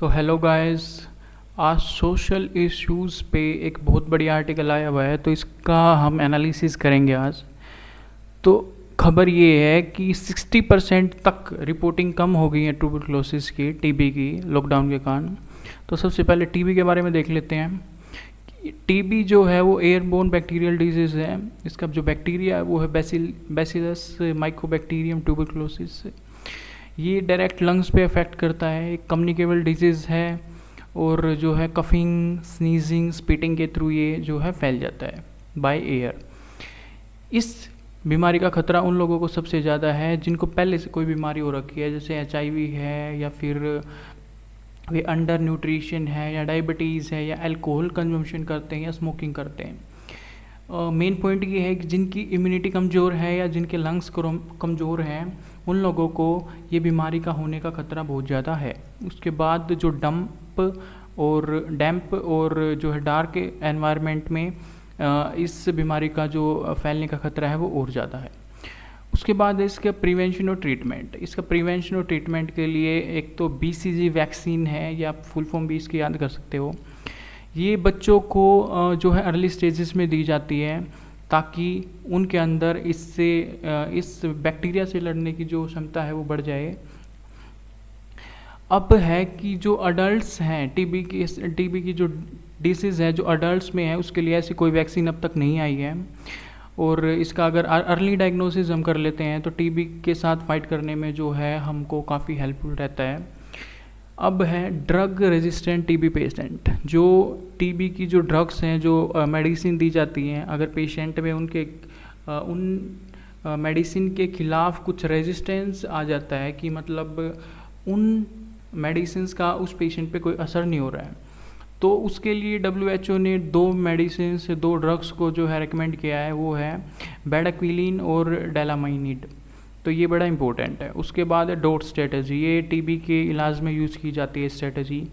तो hello guys, आज social issues पे एक बहुत बड़ी आर्टिकल आया हुआ है, तो इसका हम एनालिसिस करेंगे आज। तो खबर ये है कि 60% तक रिपोर्टिंग कम हो गई है ट्यूबरक्लोसिस की, टीबी की, लॉकडाउन के कारण। तो सबसे पहले टीबी के बारे में देख लेते हैं। टीबी जो है वो एयरबोर्न बैक्टीरियल डिजीज़ है। इसका जो बैक्टीरिया है वो है बैसिलस माइकोबैक्टीरियम ट्यूबरक्लोसिस। ये डायरेक्ट लंग्स पे अफेक्ट करता है, एक कम्युनिकेबल डिजीज़ है और जो है कफिंग, स्नीजिंग, स्पिटिंग के थ्रू ये जो है फैल जाता है बाय एयर। इस बीमारी का खतरा उन लोगों को सबसे ज़्यादा है जिनको पहले से कोई बीमारी हो रखी है, जैसे HIV है या फिर वे अंडर न्यूट्रिशन है या डायबिटीज़ है या अल्कोहल कंजम्पशन करते हैं या स्मोकिंग करते हैं। मेन पॉइंट ये है कि जिनकी इम्यूनिटी कमज़ोर है या जिनके लंग्स कमज़ोर हैं उन लोगों को ये बीमारी का होने का खतरा बहुत ज़्यादा है। उसके बाद जो डैम्प और जो है डार्क एनवायरनमेंट में इस बीमारी का जो फैलने का खतरा है वो और ज़्यादा है। उसके बाद इसका प्रिवेंशन और ट्रीटमेंट। इसका प्रिवेंशन और ट्रीटमेंट के लिए एक तो BCG वैक्सीन है, या आप फुल फॉर्म भी इसकी याद कर सकते हो। ये बच्चों को जो है अर्ली स्टेजेस में दी जाती है ताकि उनके अंदर इस बैक्टीरिया से लड़ने की जो क्षमता है वो बढ़ जाए। अब है कि जो अडल्ट्स हैं, टीबी की जो डिसीज़ है जो अडल्ट्स में है, उसके लिए ऐसी कोई वैक्सीन अब तक नहीं आई है। और इसका अगर अर्ली डायग्नोसिस हम कर लेते हैं तो टीबी के साथ फाइट करने में जो है हमको काफ़ी हेल्पफुल रहता है। अब है ड्रग रेजिस्टेंट टीबी पेशेंट। जो टीबी की जो ड्रग्स हैं, जो मेडिसिन दी जाती हैं, अगर पेशेंट में उन मेडिसिन के ख़िलाफ़ कुछ रेजिस्टेंस आ जाता है कि मतलब उन मेडिसिन्स का उस पेशेंट पे कोई असर नहीं हो रहा है, तो उसके लिए WHO ने 2 ड्रग्स को जो है रेकमेंड किया है, वो है बेडाक्विलिन और डेलामाइनिड। तो ये बड़ा इंपॉर्टेंट है। उसके बाद है डॉट स्ट्रेटजी। ये टीबी के इलाज में यूज़ की जाती है strategy.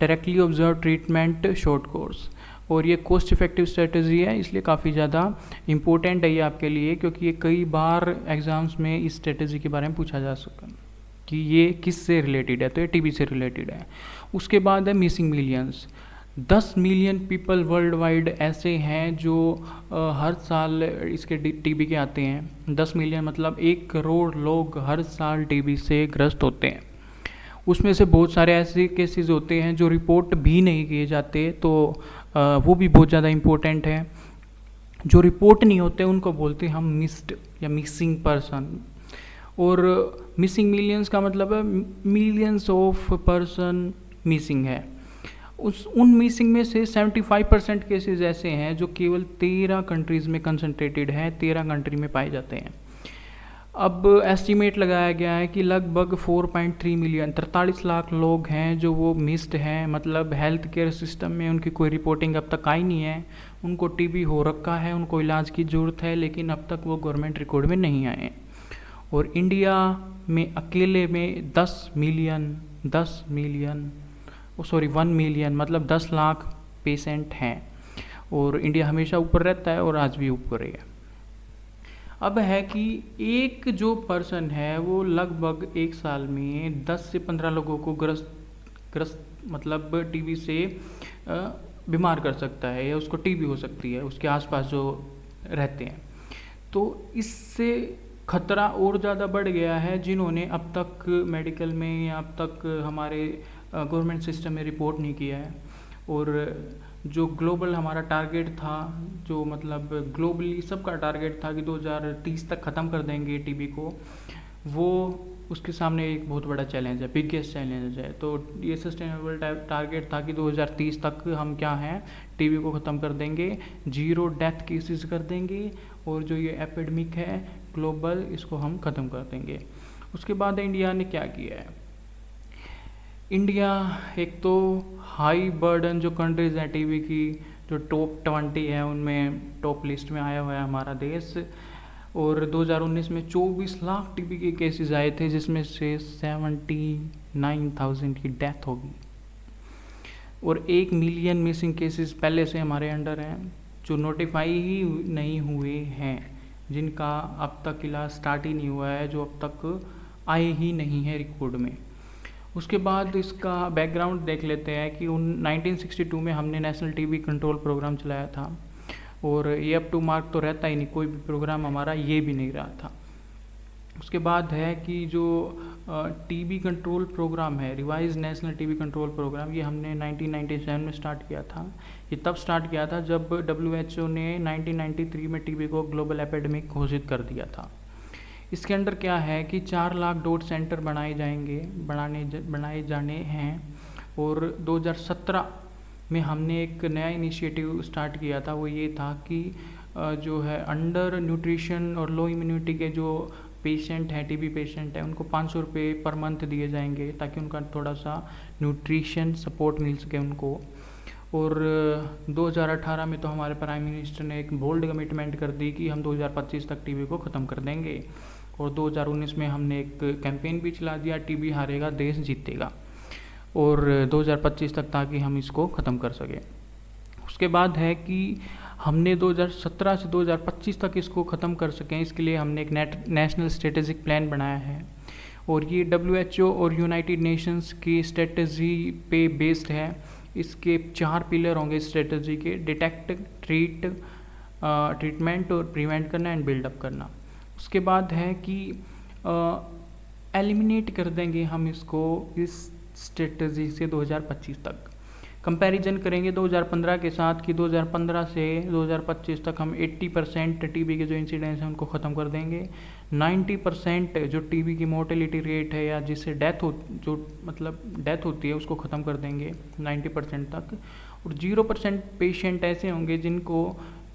Directly observe treatment short course, और ये कोस्ट इफेक्टिव स्ट्रेटजी है, इसलिए काफ़ी ज़्यादा इंपॉर्टेंट है ये आपके लिए, क्योंकि ये कई बार एग्ज़ाम्स में इस स्ट्रेटजी के बारे में पूछा जा सकता है कि ये किस से रिलेटेड है। तो ये टीबी से रिलेटेड है। उसके बाद है missing millions. 10 million people world wide ऐसे हैं जो हर साल इसके टीबी के आते हैं। 10 मिलियन मतलब 1 करोड़ लोग हर साल टीबी से ग्रस्त होते हैं। उसमें से बहुत सारे ऐसे केसेस होते हैं जो रिपोर्ट भी नहीं किए जाते, तो वो भी बहुत ज़्यादा इम्पोर्टेंट है। जो रिपोर्ट नहीं होते उनको बोलते हैं हम मिस्ड या मिसिंग पर्सन। और मिसिंग मिलियंस का मतलब है मिलियंस ऑफ पर्सन मिसिंग है। उन मिसिंग में से 75% केसेस ऐसे हैं जो केवल 13 कंट्रीज़ में कंसंट्रेटेड हैं, 13 कंट्री में पाए जाते हैं। अब एस्टीमेट लगाया गया है कि लगभग 4.3 मिलियन 43 लाख लोग हैं जो वो मिस्ड हैं, मतलब हेल्थ केयर सिस्टम में उनकी कोई रिपोर्टिंग अब तक आई नहीं है। उनको टीबी हो रखा है, उनको इलाज की ज़रूरत है, लेकिन अब तक वो गवर्नमेंट रिकॉर्ड में नहीं आए। और इंडिया में अकेले में 1 मिलियन मतलब 10 लाख पेशेंट हैं, और इंडिया हमेशा ऊपर रहता है और आज भी ऊपर है। अब है कि एक जो पर्सन है वो लगभग एक साल में 10 से 15 लोगों को ग्रस्त मतलब टीबी से बीमार कर सकता है, या उसको टीबी हो सकती है उसके आसपास जो रहते हैं। तो इससे खतरा और ज़्यादा बढ़ गया है जिन्होंने अब तक मेडिकल में या अब तक हमारे गवर्नमेंट सिस्टम में रिपोर्ट नहीं किया है। और जो ग्लोबल हमारा टारगेट था, जो मतलब ग्लोबली सबका टारगेट था कि 2030 तक ख़त्म कर देंगे टीबी को, वो उसके सामने एक बहुत बड़ा चैलेंज है, बिगेस्ट चैलेंज है। तो ये सस्टेनेबल टारगेट था कि 2030 तक हम क्या हैं, टीबी को ख़त्म कर देंगे, 0 डेथ केसेस कर देंगे, और जो ये एपिडेमिक है ग्लोबल, इसको हम ख़त्म कर देंगे। उसके बाद इंडिया ने क्या किया है। इंडिया एक तो हाई बर्डन जो कंट्रीज़ हैं टीबी की, जो टॉप 20 है उनमें टॉप लिस्ट में आया हुआ है हमारा देश। और 2019 में 24 लाख टीबी के केसेस आए थे, जिसमें से 79,000 की डेथ होगी, और 1 मिलियन मिसिंग केसेस पहले से हमारे अंडर हैं जो नोटिफाई ही नहीं हुए हैं, जिनका अब तक इलाज स्टार्ट ही नहीं हुआ है, जो अब तक आए ही नहीं है रिकॉर्ड में। उसके बाद इसका बैकग्राउंड देख लेते हैं कि 1962 में हमने नेशनल टीबी कंट्रोल प्रोग्राम चलाया था, और ये अप टू मार्क तो रहता ही नहीं, कोई भी प्रोग्राम हमारा ये भी नहीं रहा था। उसके बाद है कि जो टीबी कंट्रोल प्रोग्राम है, revise national TB control programme, ये हमने 1997 में स्टार्ट किया था। ये तब स्टार्ट किया था जब WHO ने 1993 में टीबी को ग्लोबल एपिडेमिक घोषित कर दिया था। इसके अंडर क्या है कि 4 लाख डॉट सेंटर बनाए जाने हैं, और 2017 में हमने एक नया इनिशिएटिव स्टार्ट किया था। वो ये था कि जो है अंडर न्यूट्रिशन और लो इम्यूनिटी के जो पेशेंट हैं, टीबी पेशेंट हैं, उनको 500 रुपये पर मंथ दिए जाएंगे, ताकि उनका थोड़ा सा न्यूट्रिशन सपोर्ट मिल सके उनको। और 2018 में तो हमारे प्राइम मिनिस्टर ने एक बोल्ड कमिटमेंट कर दी कि हम 2025 तक टीबी को ख़त्म कर देंगे। और 2019 में हमने एक कैंपेन भी चला दिया, टीबी हारेगा देश जीतेगा, और 2025 तक, ताकि हम इसको ख़त्म कर सकें। उसके बाद है कि हमने 2017 से 2025 तक इसको ख़त्म कर सकें, इसके लिए हमने एक नेशनल स्ट्रेटेजिक प्लान बनाया है, और ये WHO और यूनाइटेड नेशंस की स्ट्रेटजी पे बेस्ड है। इसके 4 पिलर होंगे स्ट्रेटजी के: डिटेक्ट, ट्रीटमेंट और प्रिवेंट करना एंड बिल्डअप करना। उसके बाद है कि एलिमिनेट कर देंगे हम इसको इस स्ट्रेटजी से 2025 तक। कंपैरिजन करेंगे 2015 के साथ कि 2015 से 2025 तक हम 80% टीबी के जो इंसिडेंट्स हैं उनको ख़त्म कर देंगे। 90% जो टीबी की मोर्टेलिटी रेट है, या जिससे डेथ होती है, उसको ख़त्म कर देंगे 90% तक। और 0% पेशेंट ऐसे होंगे जिनको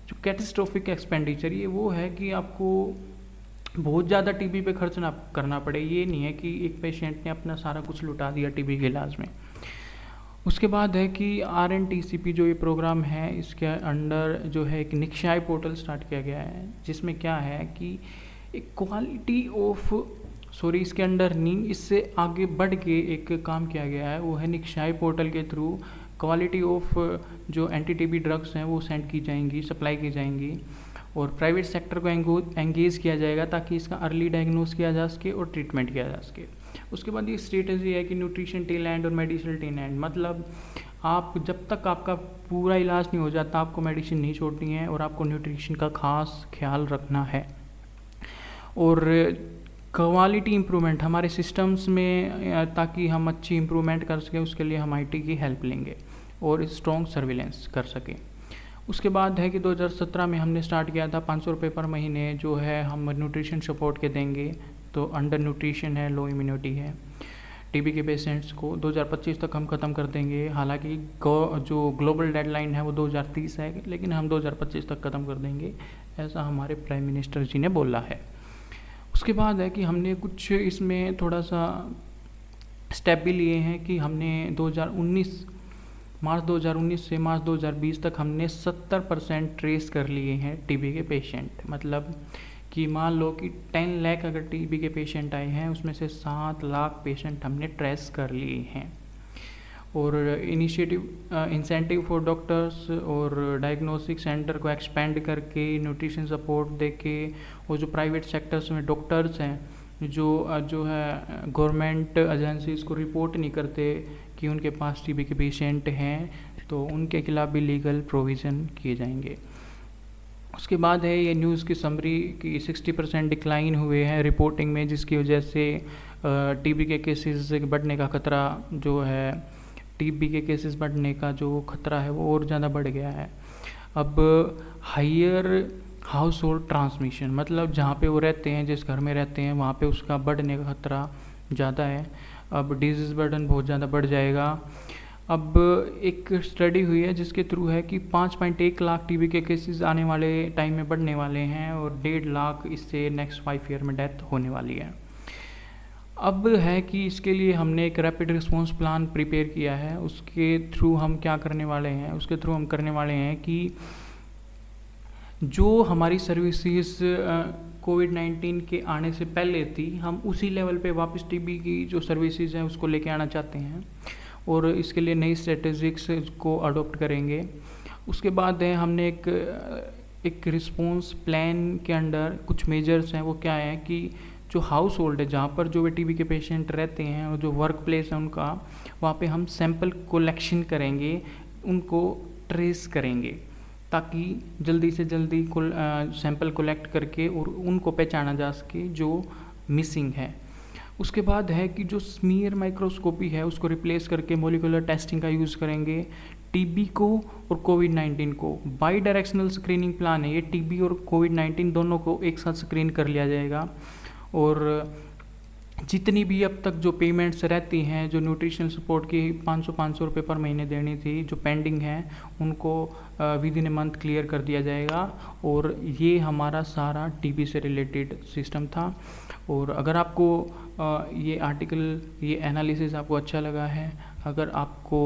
जो कैटेस्ट्रोफिक एक्सपेंडिचर, ये वो है कि आपको बहुत ज़्यादा टीबी पे खर्च ना करना पड़े। ये नहीं है कि एक पेशेंट ने अपना सारा कुछ लुटा दिया टीबी के इलाज में। उसके बाद है कि RNTCP जो ये प्रोग्राम है, इसके अंडर जो है एक निक्षाय पोर्टल स्टार्ट किया गया है, जिसमें क्या है कि एक क्वालिटी ऑफ इसके अंडर नहीं, इससे आगे बढ़ के एक काम किया गया है, वो है निक्षाय पोर्टल के थ्रू क्वालिटी ऑफ जो एंटी टीबी ड्रग्स हैं वो सेंड की जाएंगी, सप्लाई की जाएंगी, और प्राइवेट सेक्टर को एंगेज किया जाएगा, ताकि इसका अर्ली डायग्नोस किया जा सके और ट्रीटमेंट किया जा सके। उसके बाद ये स्ट्रेटजी है कि न्यूट्रिशन टिल एंड और मेडिसिन टिल एंड, मतलब आप जब तक आपका पूरा इलाज नहीं हो जाता, आपको मेडिसिन नहीं छोड़नी है, और आपको न्यूट्रिशन का खास ख्याल रखना है। और क्वालिटी इम्प्रूवमेंट हमारे सिस्टम्स में, ताकि हम अच्छी इम्प्रूवमेंट कर सकें, उसके लिए हम IT की हेल्प लेंगे और स्ट्रॉन्ग सर्विलेंस कर सकें। उसके बाद है कि 2017 में हमने स्टार्ट किया था 500 रुपये पर महीने जो है हम न्यूट्रिशन सपोर्ट के देंगे। तो अंडर न्यूट्रिशन है, लो इम्यूनिटी है, टीबी के पेशेंट्स को 2025 तक हम ख़त्म कर देंगे। हालांकि जो ग्लोबल डेडलाइन है वो 2030 है, लेकिन हम 2025 तक ख़त्म कर देंगे, ऐसा हमारे प्राइम मिनिस्टर जी ने बोला है। उसके बाद है कि हमने कुछ इसमें थोड़ा सा स्टेप भी लिए हैं कि हमने मार्च 2019 से मार्च 2020 तक हमने 70% ट्रेस कर लिए हैं टीबी के पेशेंट। मतलब कि मान लो कि 10 लाख अगर टीबी के पेशेंट आए हैं, उसमें से 7 लाख पेशेंट हमने ट्रेस कर लिए हैं। और इंसेंटिव फॉर डॉक्टर्स और डायग्नोस्टिक सेंटर को एक्सपेंड करके, न्यूट्रिशन सपोर्ट देके, और जो प्राइवेट सेक्टर्स में डॉक्टर्स हैं जो है गवर्नमेंट एजेंसीज़ को रिपोर्ट नहीं करते कि उनके पास टीबी के पेशेंट हैं, तो उनके खिलाफ भी लीगल प्रोविज़न किए जाएंगे। उसके बाद है ये न्यूज़ की समरी कि 60% डिक्लाइन हुए हैं रिपोर्टिंग में, जिसकी वजह से टीबी के केसेस बढ़ने का खतरा जो है, टीबी के केसेस बढ़ने का जो खतरा है वो और ज़्यादा बढ़ गया है। अब हायर हाउस होल्ड ट्रांसमिशन, मतलब जहाँ पे वो रहते हैं, जिस घर में रहते हैं, वहाँ पे उसका बढ़ने का खतरा ज़्यादा है। अब डिजीज़ बर्डन बहुत ज़्यादा बढ़ जाएगा। अब एक स्टडी हुई है जिसके थ्रू है कि 5.1 लाख टीबी के केसेस आने वाले टाइम में बढ़ने वाले हैं, और 1.5 लाख इससे नेक्स्ट 5 ईयर में डेथ होने वाली है। अब है कि इसके लिए हमने एक रैपिड रिस्पॉन्स प्लान प्रिपेयर किया है। उसके थ्रू हम क्या करने वाले हैं, उसके थ्रू हम करने वाले हैं कि जो हमारी सर्विसेज कोविड-19 के आने से पहले थी, हम उसी लेवल पे वापस टीबी की जो सर्विसेज हैं उसको लेके आना चाहते हैं, और इसके लिए नई स्ट्रेटेजिक्स को अडॉप्ट करेंगे। उसके बाद है हमने एक रिस्पॉन्स प्लान के अंडर कुछ मेजर्स हैं, वो क्या है कि जो हाउस होल्ड है जहाँ पर जो वे टीबी के पेशेंट रहते हैं और जो वर्क प्लेस है उनका, वहाँ पे हम सैंपल कलेक्शन करेंगे, उनको ट्रेस करेंगे ताकि जल्दी से जल्दी सैंपल कलेक्ट करके और उनको पहचाना जा सके जो मिसिंग है। उसके बाद है कि जो स्मीयर माइक्रोस्कोपी है उसको रिप्लेस करके मोलिकुलर टेस्टिंग का यूज़ करेंगे टीबी को और कोविड-19 को। बाई डायरेक्शनल स्क्रीनिंग प्लान है ये, टीबी और कोविड-19 दोनों को एक साथ स्क्रीन कर लिया जाएगा। और जितनी भी अब तक जो पेमेंट्स रहती हैं, जो न्यूट्रिशनल सपोर्ट की 500 रुपये पर महीने देनी थी, जो पेंडिंग है उनको with in a month clear कर दिया जाएगा। और ये हमारा सारा टीबी से रिलेटेड सिस्टम था। और अगर आपको ये आर्टिकल, ये एनालिसिस आपको अच्छा लगा है, अगर आपको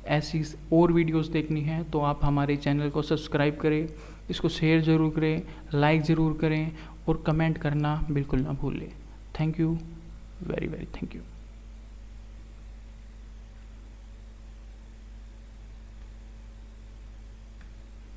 ऐसी और वीडियोस देखनी है तो आप हमारे चैनल को सब्सक्राइब करें, इसको शेयर ज़रूर करें, लाइक ज़रूर करें और कमेंट करना बिल्कुल ना भूलें। Thank you, very very thank you.